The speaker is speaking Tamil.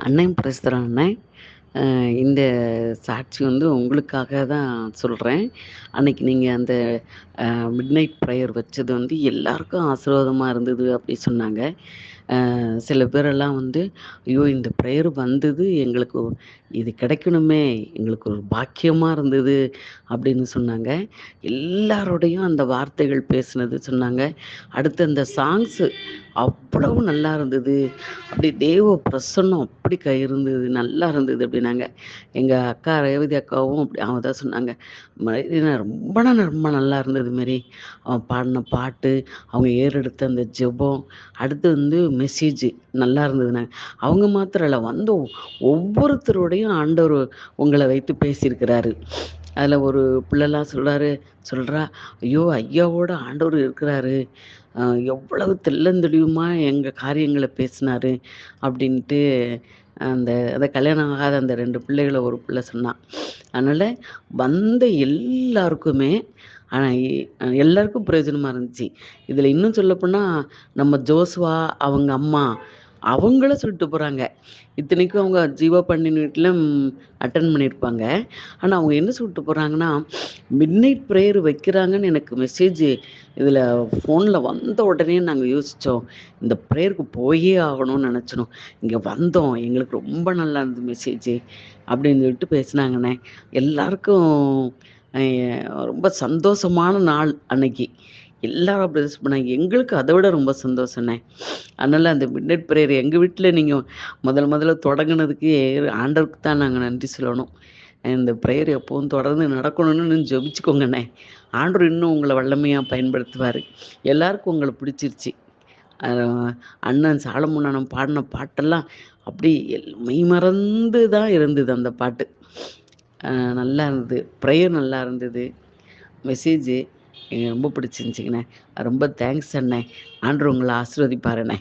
அண்ணன் பேசுகிறேன் அண்ணன். அ இந்த சாட்சி வந்து உங்களுக்காக தான் சொல்றேன். அன்னைக்கு நீங்க அந்த மிட்நைட் ப்ரேயர் வச்சது வந்து எல்லாருக்கும் ஆசீர்வாதமா இருந்தது அப்படி சொன்னாங்க. சில பேரெல்லாம் வந்து, "ஐயோ! இந்த ப்ரேயர் வந்தது எங்களுக்கு இது கிடைக்கணுமே! எங்களுக்கு ஒரு பாக்கியமா இருந்தது." அப்படின்னு சொன்னாங்க. எல்லாரோடையும் அந்த வார்த்தைகள் பேசினது சொன்னாங்க. அடுத்து அந்த சாங்ஸு அவ்வளவு நல்லா இருந்தது. அப்படி தேவ பிரசன்னம் அப்படி இருந்தது. நல்லா இருந்தது அப்படின்னாங்க. எங்க அக்கா ரேவதி அக்காவும் அப்படி அவங்க தான் சொன்னாங்க. "மேரி ரொம்ப நல்லா இருந்தது மேரி. அவன் பாடுன பாட்டு, அவங்க ஏறெடுத்த அந்த ஜெபம், அடுத்து வந்து மெசேஜ் நல்லா இருந்ததுனாங்க." அவங்க மாத்திரம் இல்ல, வந்த ஒவ்வொருத்தரோடையும் ஆண்டவர் உங்கள வைத்து பேசியிருக்கிறாரு. அதில ஒரு பிள்ளைலாம் சொல்றா, "ஐயோ! ஐயாவோட ஆண்டவர் இருக்கிறாரு. அ எவ்வளவு தெள்ளம் தெளிவுமா எங்க காரியங்கள பேசினாரு." அப்படின்ட்டு அந்த அந்த கல்யாணம் ஆகாத அந்த 2 பிள்ளைகள ஒரு பிள்ளை சொன்னா. அதனால வந்த எல்லாருக்குமே ஆனா எல்லாருக்கும் பிரயோஜனமா இருந்துச்சு. இதில இன்னும் சொல்லப்போனா, நம்ம ஜோசுவா அவங்க அம்மா, அவங்கள சொல்லிட்டு போறாங்க. இத்தனைக்கும் அவங்க ஜீவா பாண்டியன் வீட்ல அட்டெண்ட் பண்ணியிருப்பாங்க. ஆனா அவங்க என்ன சொல்லிட்டு போறாங்கன்னா, மிட்நைட் பிரேயர் வைக்கிறாங்கன்னு எனக்கு மெசேஜ் இதில ஃபோன்ல வந்த உடனே நாங்க யோசிச்சோம். இந்த பிரேயருக்கு போயே ஆகணும்னு நெனச்சோம். இங்க வந்தோம். எங்களுக்கு ரொம்ப நல்லா இருந்தது மெசேஜ் அப்படின்னு சொல்லிட்டு பேசினாங்கண்ணே. எல்லாருக்கும் அ ரொம்ப சந்தோஷமான நாள் அன்னைக்கு. எல்லாரும் அப்படி பண்ணாங்க. எங்களுக்கு அத விட ரொம்ப சந்தோஷண்ணே. அதனால அந்த மிட்நைட் பிரேயர் எங்க வீட்ல நீங்க முதல்ல தொடங்குனதுக்கு ஆண்டவருக்கு தான் நாங்க நன்றி சொல்லணும். இந்த பிரேயர் எப்பவும் தொடர்ந்து நடக்கணும்னு ஜெபிச்சுக்கோங்கண்ணே. ஆண்டவர் இன்னும் உங்கள வல்லமையா பயன்படுத்துவாரு. எல்லாருக்கும் உங்கள பிடிச்சிருச்சு. அ அண்ணன் சாலமோன் அண்ணன் பாடுன பாட்டெல்லாம் அப்படி மெய்மறந்து தான் இருந்தது அந்த பாட்டு. அ நல்லா இருந்தது. பிரேயர் நல்லா இருந்தது. மெசேஜு எனக்கு ரொம்ப பிடிச்சிருந்துச்சுங்கண்ணே. ரொம்ப தேங்க்ஸ் அண்ணே. ஆண்டவர் உங்கள ஆசீர்வதிப்பாரண்ணே.